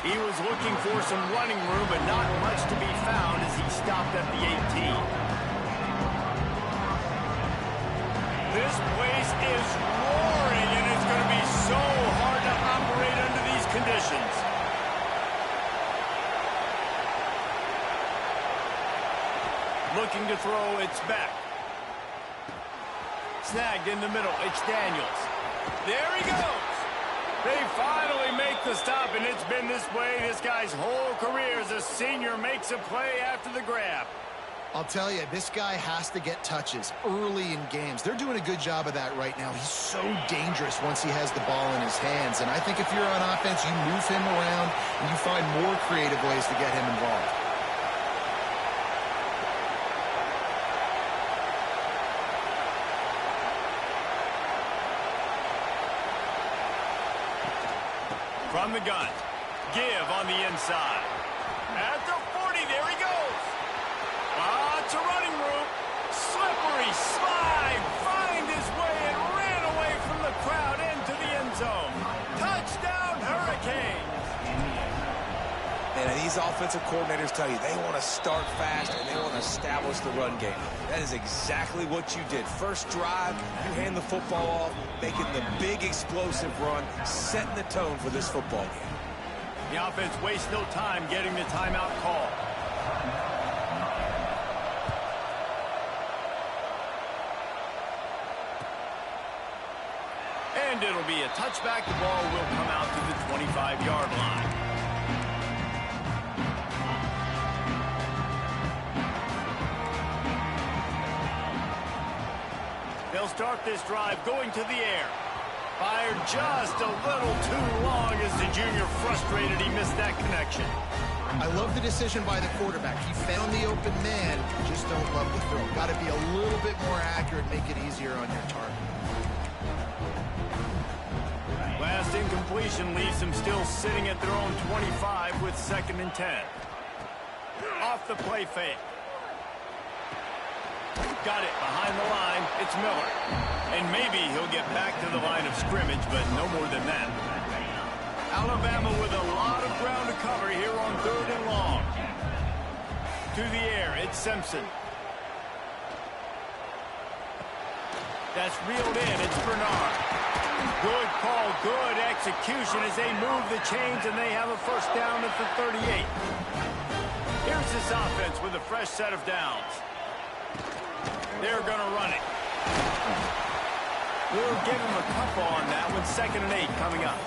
He was looking for some running room, but not much to be found as he stopped at the 18. This place is roaring, and it's going to be so hard to operate under these conditions. Looking to throw, it's back. Snagged in the middle, it's Daniels. There he goes. They finally make the stop, and it's been this way this guy's whole career as a senior makes a play after the grab. I'll tell you, this guy has to get touches early in games. They're doing a good job of that right now. He's so dangerous once he has the ball in his hands. And I think if you're on offense, you move him around and you find more creative ways to get him involved. From the gun, give on the inside. At the 40, there he goes. Lots of running room. Slippery slide. Find his way and ran away from the crowd into the end zone. Touchdown, Hurricanes. And these offensive coordinators tell you they want to start fast and they want to establish the run game. That is exactly what you did. First drive, you hand the football off, making the big explosive run, setting the tone for this football game. The offense wastes no time getting the timeout call. And it'll be a touchback. The ball will come out to the 25-yard line. They'll start this drive going to the air. Fired just a little too long as the junior frustrated he missed that connection. I love the decision by the quarterback. He found the open man, just don't love the throw. Got to be a little bit more accurate, make it easier on your target. Last incompletion leaves them still sitting at their own 25 with 2nd and 10. Off the play fake. Got it behind the line. It's Miller. And maybe he'll get back to the line of scrimmage, but no more than that. Alabama with a lot of ground to cover here on 3rd and long. To the air, it's Simpson. That's reeled in. It's Bernard. Good call, good execution as they move the chains, and they have a first down at the 38. Here's this offense with a fresh set of downs. They're going to run it. We'll give him a couple on that one. 2nd and 8 coming up.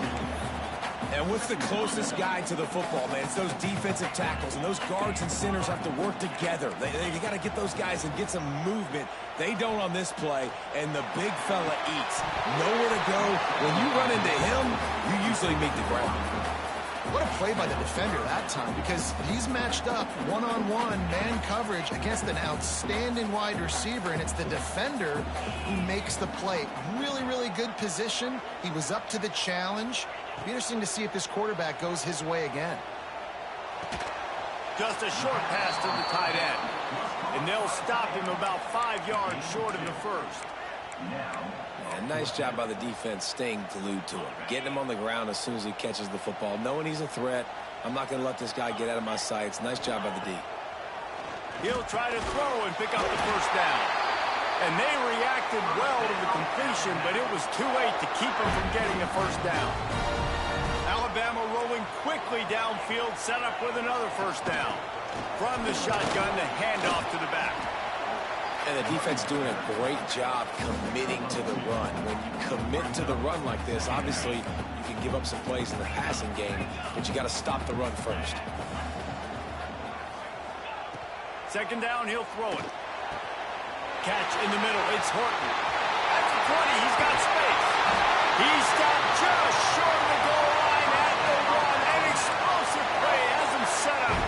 And what's the closest guy to the football, man? It's those defensive tackles, and those guards and centers have to work together. You got to get those guys and get some movement. They don't on this play, and the big fella eats. Nowhere to go. When you run into him, you usually meet the ground. What a play by the defender that time, because he's matched up one-on-one man coverage against an outstanding wide receiver, and it's the defender who makes the play. Really, really good position. He was up to the challenge. It'll be interesting to see if this quarterback goes his way again. Just a short pass to the tight end, and they'll stop him about 5 yards short of the first. And nice job by the defense staying glued to him. Getting him on the ground as soon as he catches the football. Knowing he's a threat, I'm not going to let this guy get out of my sights. Nice job by the D. He'll try to throw and pick up the first down. And they reacted well to the completion, but it was too late to keep him from getting the first down. Alabama rolling quickly downfield, set up with another first down. From the shotgun, the handoff to the back. And the defense doing a great job committing to the run. When you commit to the run like this, obviously you can give up some plays in the passing game, but you got to stop the run first. 2nd down, he'll throw it. Catch in the middle, it's Horton. At the 20, he's got space. He stopped just short of the goal line at the run. An explosive play has him set up.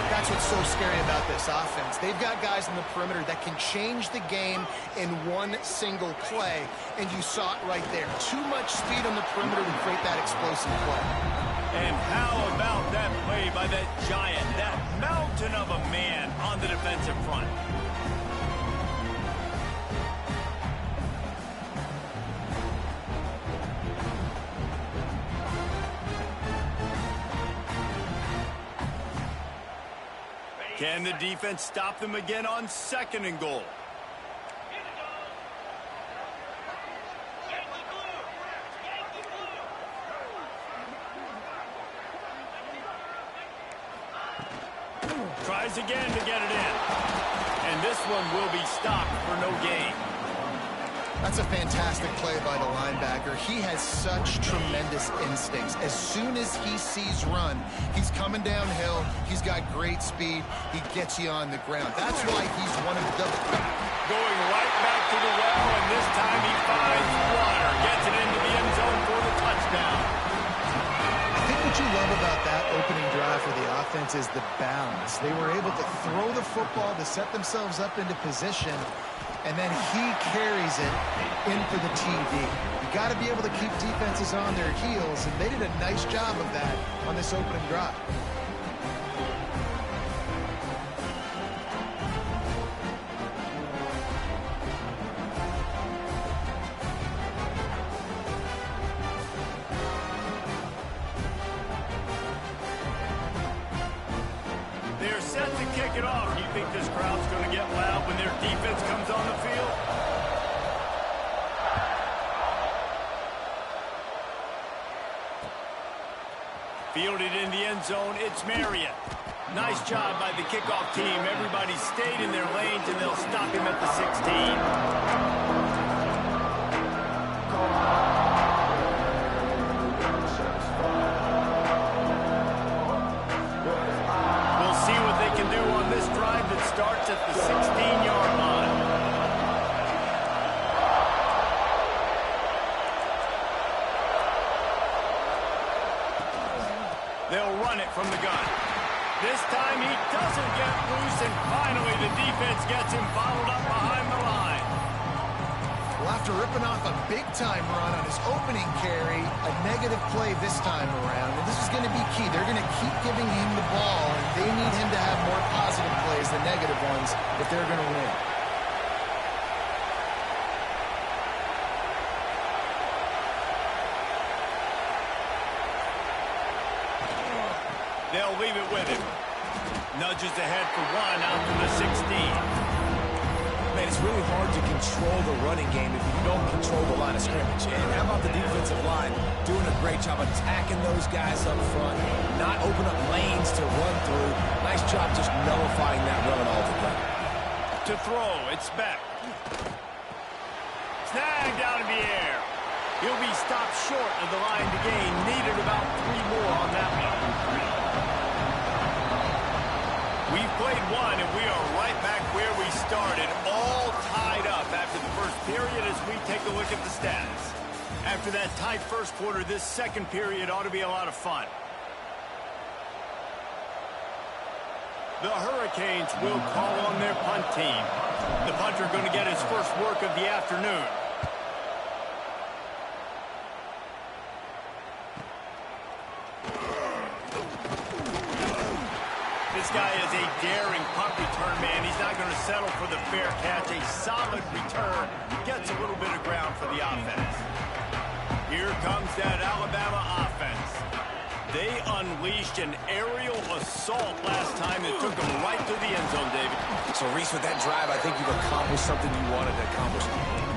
That's what's so scary about this offense. They've got guys in the perimeter that can change the game in one single play, and you saw it right there. Too much speed on the perimeter to create that explosive play. And how about that play by that giant, that mountain of a man on the defensive front? Can the defense stop them again on 2nd and goal? Tries again to get it in. And this one will be stopped for no gain. That's a fantastic play by the linebacker. He has such tremendous instincts. As soon as he sees run, he's coming downhill. He's got great speed. He gets you on the ground. That's why he's one of the... Going right back to the well, and this time he finds water. Gets it into the end zone for the touchdown. I think what you love about that opening drive for the offense is the balance. They were able to throw the football to set themselves up into position, and then he carries it in for the TD. You got to be able to keep defenses on their heels, and they did a nice job of that on this opening drive. They're set to kick it off. Do you think this crowd's going to get loud when their defense comes on the field? Fielded in the end zone, it's Marriott. Nice job by the kickoff team. Everybody stayed in their lanes, and they'll stop him at the 16. Starts at the 16-yard line. They'll run it from the gun. This time he doesn't get loose, and finally the defense gets him bottled up behind the line. Well, after ripping off a big-time run on his opening carry, a negative play this time around, and this is going to be key. They're going to keep giving him the ball, and they need him to have more positive plays than negative ones if they're going to win. They'll leave it with him. Nudges ahead for one out to the 16. Man, it's really hard to control the running game if you don't control the line of scrimmage. And how about the defensive line doing a great job attacking those guys up front, not open up lanes to run through. Nice job just nullifying that run altogether. To throw, it's Beck. Snagged out of the air. He'll be stopped short of the line to gain. Needed about 3 more on that one. We've played one, and we are right back where we started, all tied up after the first period as we take a look at the stats. After that tight first quarter, this second period ought to be a lot of fun. The Hurricanes will call on their punt team. The punter going to get his first work of the afternoon. This guy is a daring punt return man. He's not going to settle for the fair catch. A solid return. Gets a little bit of ground for the offense. Here comes that Alabama offense. They unleashed an aerial assault last time that took them right to the end zone, David. So, Reese, with that drive, I think you've accomplished something you wanted to accomplish.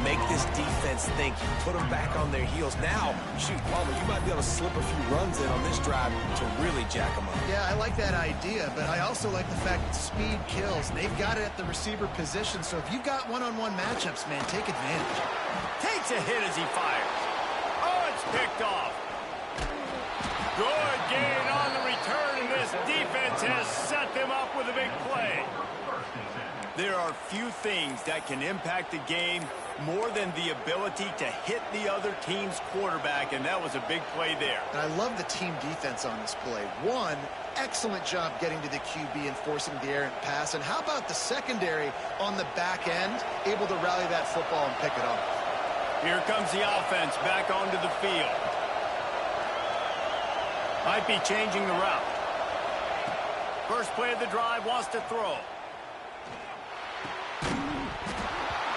Make this defense think. Put them back on their heels. Now, shoot, Palmer, you might be able to slip a few runs in on this drive to really jack them up. Yeah, I like that idea, but I also like the fact that speed kills. They've got it at the receiver position, so if you've got one-on-one matchups, man, take advantage. Takes a hit as he fires. Oh, it's picked off. Good gain on the return, and this defense has set them up with a big play. There are few things that can impact the game more than the ability to hit the other team's quarterback, and that was a big play there. And I love the team defense on this play. One, excellent job getting to the QB and forcing the errant pass. And how about the secondary on the back end, able to rally that football and pick it up? Here comes the offense back onto the field. Might be changing the route. First play of the drive, wants to throw.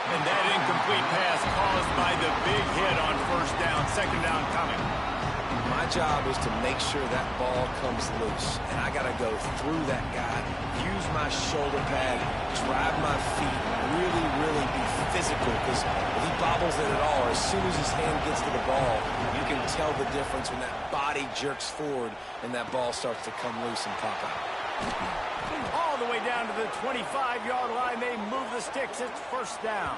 And that incomplete pass caused by the big hit on first down. Second down coming. My job is to make sure that ball comes loose. And I got to go through that guy, use my shoulder pad, drive my feet, really be physical. Because if he bobbles it at all, or as soon as his hand gets to the ball, you can tell the difference when that body jerks forward and that ball starts to come loose and pop out. All the way down to the 25-yard line, they move the sticks. It's first down.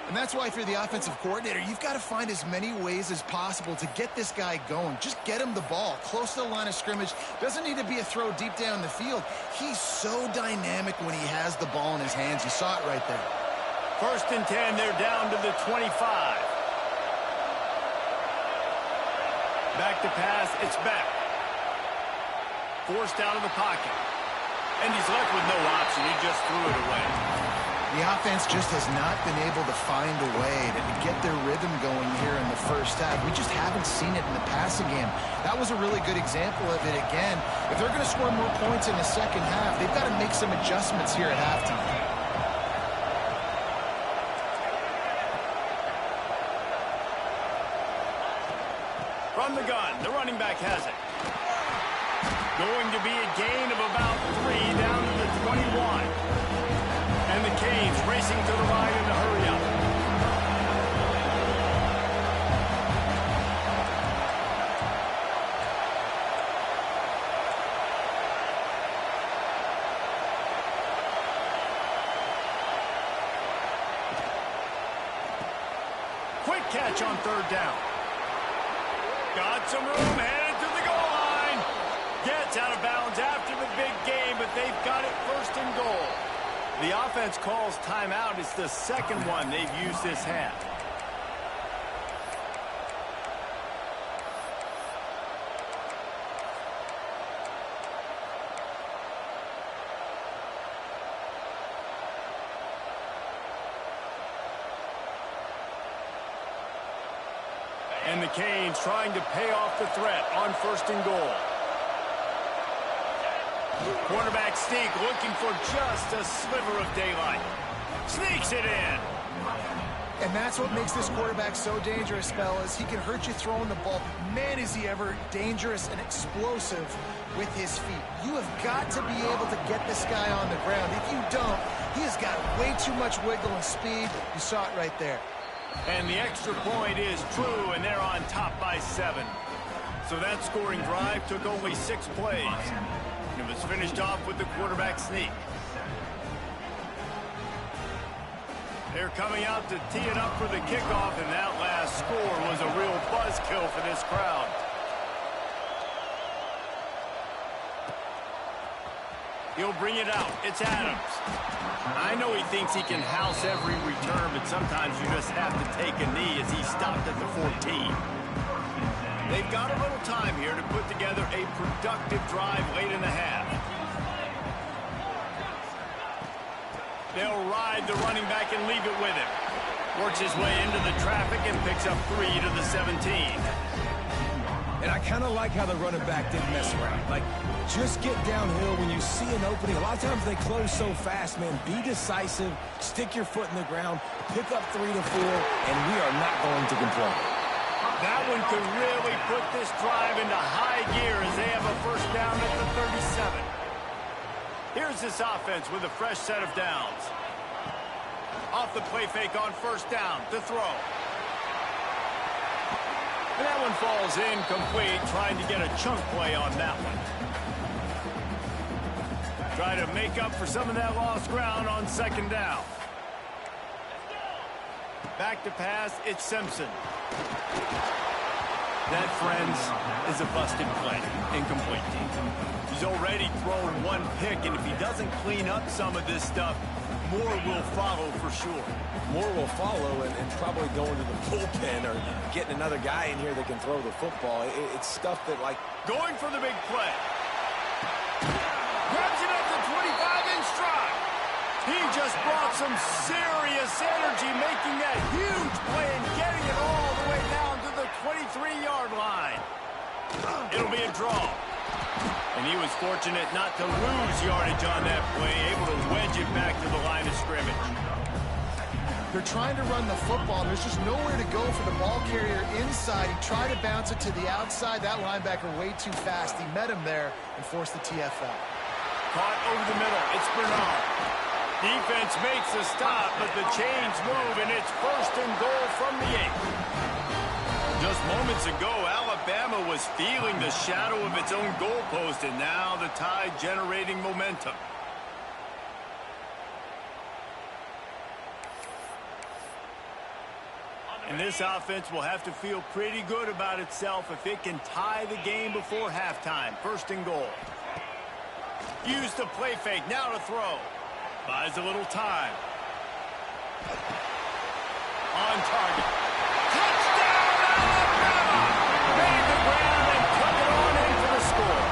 And that's why if you're the offensive coordinator, you've got to find as many ways as possible to get this guy going. Just get him the ball close to the line of scrimmage. Doesn't need to be a throw deep down the field. He's so dynamic when he has the ball in his hands. You saw it right there. First and 10, they're down to the 25. Back to pass, it's back. Forced out of the pocket. And he's left with no option. He just threw it away. The offense just has not been able to find a way to get their rhythm going here in the first half. We just haven't seen it in the passing game. That was a really good example of it again. If they're going to score more points in the second half, they've got to make some adjustments here at halftime. From the gun, the running back has it. Going to be a gain of about 3 down to the 21. And the Canes racing to the line in a hurry up. Quick catch on third down. Got some room, headed to the goal line. Gets out of bounds after the big game, but they've got it first and goal. The offense calls timeout. It's the second one they've used this half. And the Canes trying to pay off the threat on first and goal. Quarterback sneak, looking for just a sliver of daylight. Sneaks it in. And that's what makes this quarterback so dangerous, fellas. He can hurt you throwing the ball. Man, is he ever dangerous and explosive with his feet. You have got to be able to get this guy on the ground. If you don't, he has got way too much wiggle and speed. You saw it right there. And the extra point is true, and they're on top by 7. So that scoring drive took only 6 plays. It was finished off with the quarterback sneak. They're coming out to tee it up for the kickoff, and that last score was a real buzzkill for this crowd. He'll bring it out. It's Adams. I know he thinks he can house every return, but sometimes you just have to take a knee as he stopped at the 14. They've got a little time here to put together a productive drive late in the half. They'll ride the running back and leave it with him. Works his way into the traffic and picks up 3 to the 17. And I kind of like how the running back didn't mess around. Like, just get downhill when you see an opening. A lot of times they close so fast, man. Be decisive, stick your foot in the ground, pick up 3 to 4, and we are not going to complain. That one could really put this drive into high gear as they have a first down at the 37. Here's this offense with a fresh set of downs. Off the play fake on first down to throw. And that one falls incomplete, trying to get a chunk play on that one. Try to make up for some of that lost ground on second down. Back to pass, it's Simpson. That, friends, is a busted play. Incomplete. He's already thrown 1 pick, and if he doesn't clean up some of this stuff, more will follow for sure. More will follow, and probably going to the bullpen or getting another guy in here that can throw the football. It's stuff that, like... Going for the big play. Grabs it up to 25 in stride. He just brought some serious energy, making that huge play and getting it all the way down to the 23-yard line. It'll be a draw. And he was fortunate not to lose yardage on that play, able to wedge it back to the line of scrimmage. They're trying to run the football. There's just nowhere to go for the ball carrier inside. He tried to bounce it to the outside. That linebacker way too fast. He met him there and forced the TFL. Caught over the middle. It's Bernard. Defense makes a stop, but the chains move, and it's 1st and goal from the 8. Just moments ago, Alabama was feeling the shadow of its own goalpost, and now the Tide generating momentum. And this offense will have to feel pretty good about itself if it can tie the game before halftime. 1st and goal. Use the play fake. Now to throw. Buys a little time. On target. Touchdown, Alabama! Made the ground and took it on in for the score.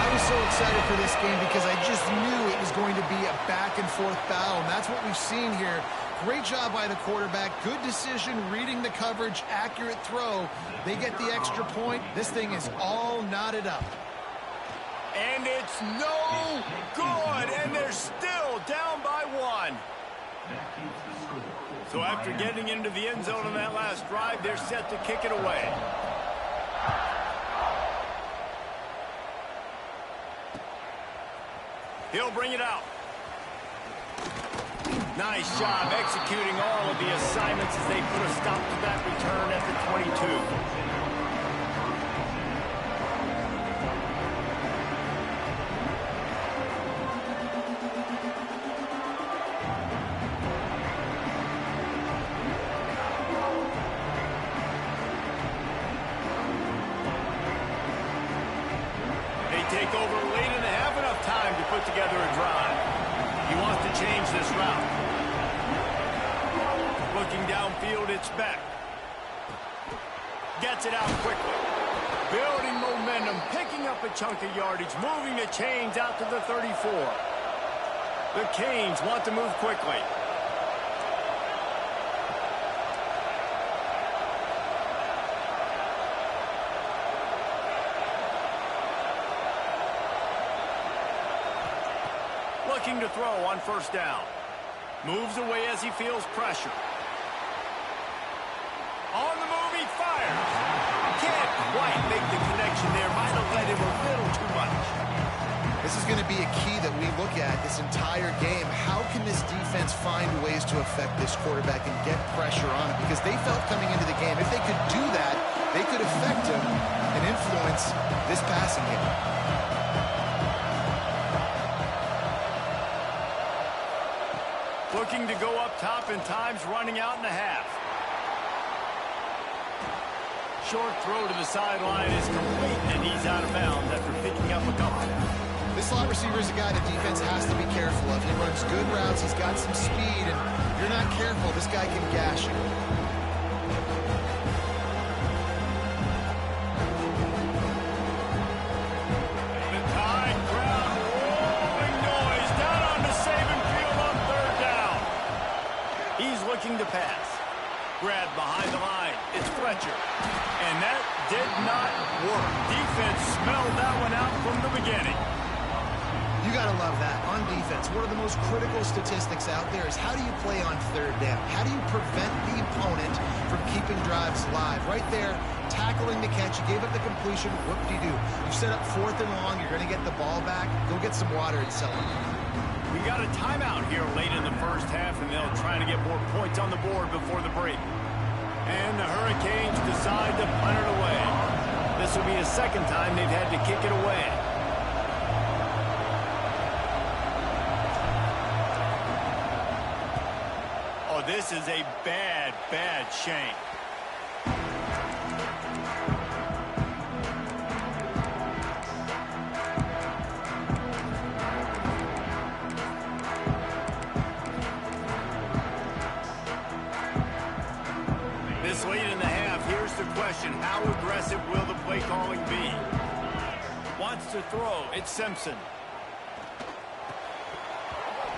I was so excited for this game because I just knew it was going to be a back-and-forth battle, and that's what we've seen here. Great job by the quarterback. Good decision, reading the coverage, accurate throw. They get the extra point. This thing is all knotted up. And it's no good, and they're still down by 1. So after getting into the end zone on that last drive, they're set to kick it away. He'll bring it out. Nice job executing all of the assignments as they put a stop to that return at the 22. Take over late and have enough time to put together a drive. He wants to change this route. Looking downfield, it's Beck. Gets it out quickly. Building momentum, picking up a chunk of yardage, moving the chains out to the 34. The Canes want to move quickly. Looking to throw on 1st down. Moves away as he feels pressure. On the move, he fires. Can't quite make the connection there. Might have led him a little too much. This is going to be a key that we look at this entire game. How can this defense find ways to affect this quarterback and get pressure on him? Because they felt coming into the game, if they could do that, they could affect him and influence this passing game. Looking to go up top, and time's running out in the half. Short throw to the sideline is complete, and he's out of bounds after picking up a couple. This slot receiver is a guy the defense has to be careful of. He runs good routes, he's got some speed, and if you're not careful, this guy can gash you. To pass. Grab behind the line. It's Fletcher. And that did not work. Defense smelled that one out from the beginning. You got to love that. On defense, one of the most critical statistics out there is how do you play on 3rd down? How do you prevent the opponent from keeping drives alive? Right there, tackling the catch. You gave up the completion. Whoop-de-doo. You set up 4th and long. You're going to get the ball back. Go get some water and sell it. We got a timeout here late in the 1st half, and they'll try to get more points on the board before the break. And the Hurricanes decide to punt it away. This will be the 2nd time they've had to kick it away. Oh, this is a bad, bad shank. Late in the half, here's the question. How aggressive will the play calling be? Wants to throw. It's Simpson.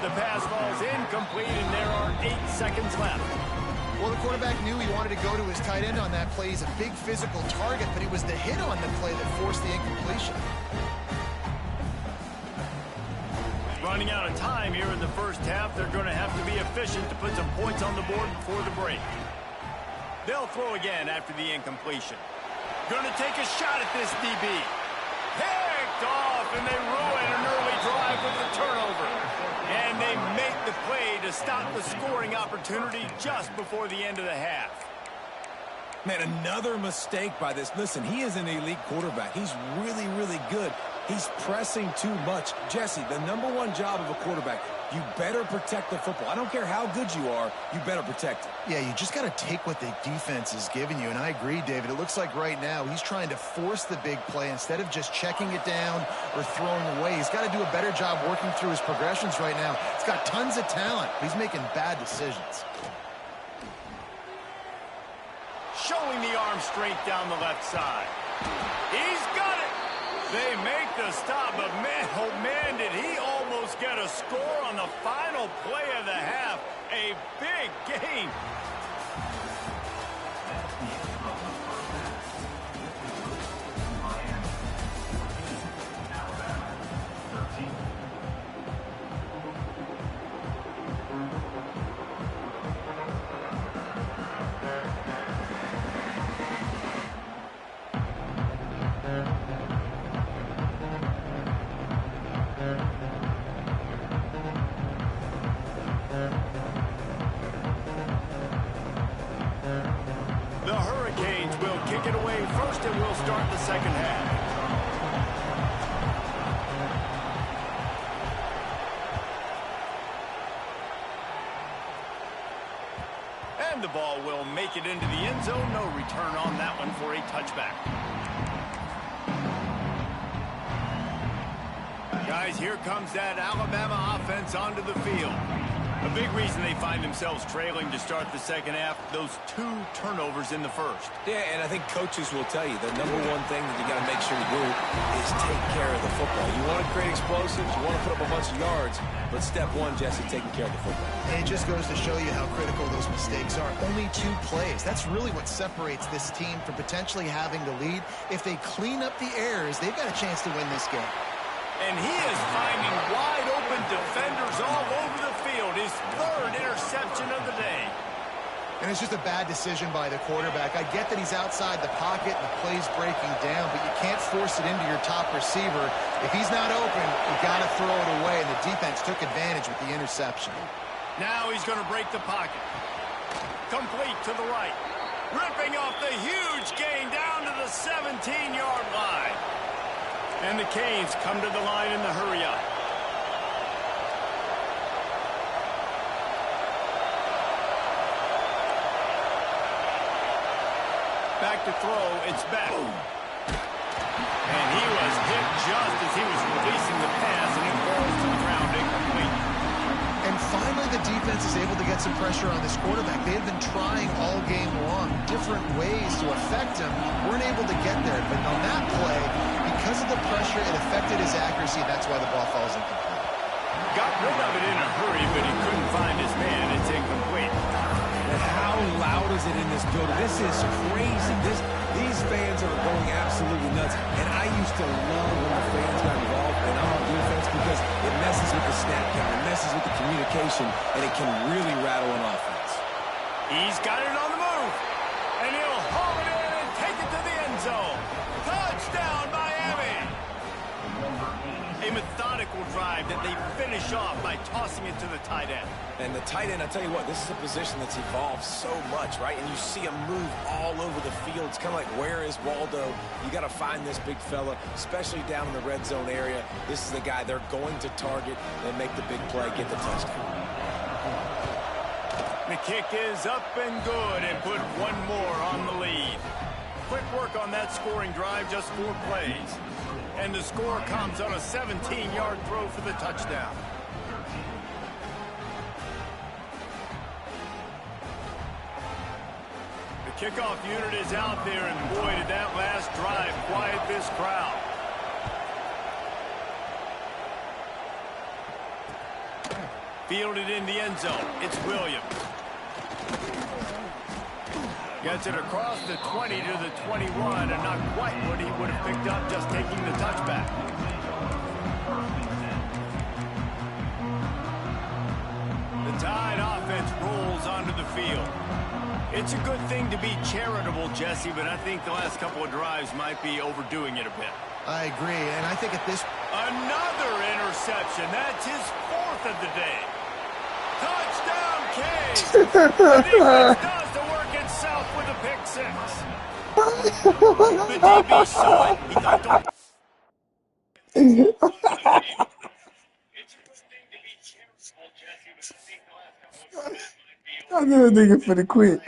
The pass falls incomplete, and there are 8 seconds left. Well, the quarterback knew he wanted to go to his tight end on that play. He's a big physical target, but it was the hit on the play that forced the incompletion. Running out of time here in the first half, they're going to have to be efficient to put some points on the board before the break. They'll throw again after the incompletion. Going to take a shot at this DB. Picked off, and they ruin an early drive with the turnover. And they make the play to stop the scoring opportunity just before the end of the half. Man, another mistake by this. Listen, he is an elite quarterback. He's really, really good. He's pressing too much. Jesse, the #1 job of a quarterback, you better protect the football. I don't care how good you are, you better protect it. Yeah, you just got to take what the defense is giving you, and I agree, David. It looks like right now he's trying to force the big play instead of just checking it down or throwing away. He's got to do a better job working through his progressions right now. He's got tons of talent. He's making bad decisions. Showing the arm strength down the left side. He's got it. They make the stop, but man, oh man, did he almost get a score on the final play of the half. A big gain. Start the second half. And the ball will make it into the end zone. No return on that one for a touchback. Guys, here comes that Alabama offense onto the field. A big reason they find themselves trailing to start the second half, those 2 turnovers in the first. Yeah, and I think coaches will tell you the #1 thing that you got to make sure you do is take care of the football. You want to create explosives, you want to put up a bunch of yards, but step 1, Jesse, taking care of the football. And it just goes to show you how critical those mistakes are. Only 2 plays. That's really what separates this team from potentially having the lead. If they clean up the errors, they've got a chance to win this game. And he is finding wide-open defenders all over the field. His 3rd interception of the day. And it's just a bad decision by the quarterback. I get that he's outside the pocket and the play's breaking down, but you can't force it into your top receiver. If he's not open, you got to throw it away, and the defense took advantage with the interception. Now he's going to break the pocket. Complete to the right. Ripping off the huge gain down to the 17-yard line. And the Canes come to the line in the hurry-up. Back to throw, it's back. And he was hit just as he was releasing the pass, and it falls to the ground incomplete. And finally, the defense is able to get some pressure on this quarterback. They have been trying all game long, different ways to affect him. Weren't able to get there, but on that play, because of the pressure, it affected his accuracy. That's why the ball falls incomplete. Got rid of it in a hurry, but he couldn't find his man. It's incomplete. And how loud is it in this building? This is crazy. These fans are going absolutely nuts. And I used to love when the fans got involved in our defense because it messes with the snap count, it messes with the communication, and it can really rattle an offense. He's got it on the move. And he'll haul it in and take it to the end zone. Touchdown, Miami! A methodical drive that they finish off by tossing it to the tight end. And the tight end, I tell you what, this is a position that's evolved so much, right? And you see him move all over the field. It's kind of like, where is Waldo? You got to find this big fella, especially down in the red zone area. This is the guy they're going to target and make the big play, get the touchdown. The kick is up and good, and put 1 more on the lead. Quick work on that scoring drive, just 4 plays. And the score comes on a 17-yard throw for the touchdown. The kickoff unit is out there, and boy, did that last drive quiet this crowd. Fielded in the end zone. It's Williams. Gets it across the 20 to the 21, and not quite what he would have picked up just taking the touchback. field. It's a good thing to be charitable, Jesse, but I think the last couple of drives might be overdoing it a bit. I agree, and I think at this... Another interception. That's his 4th of the day. Touchdown, Cade! The defense does the work itself with a pick 6. The DB saw it. He thought, don't... I know a nigga finna quit.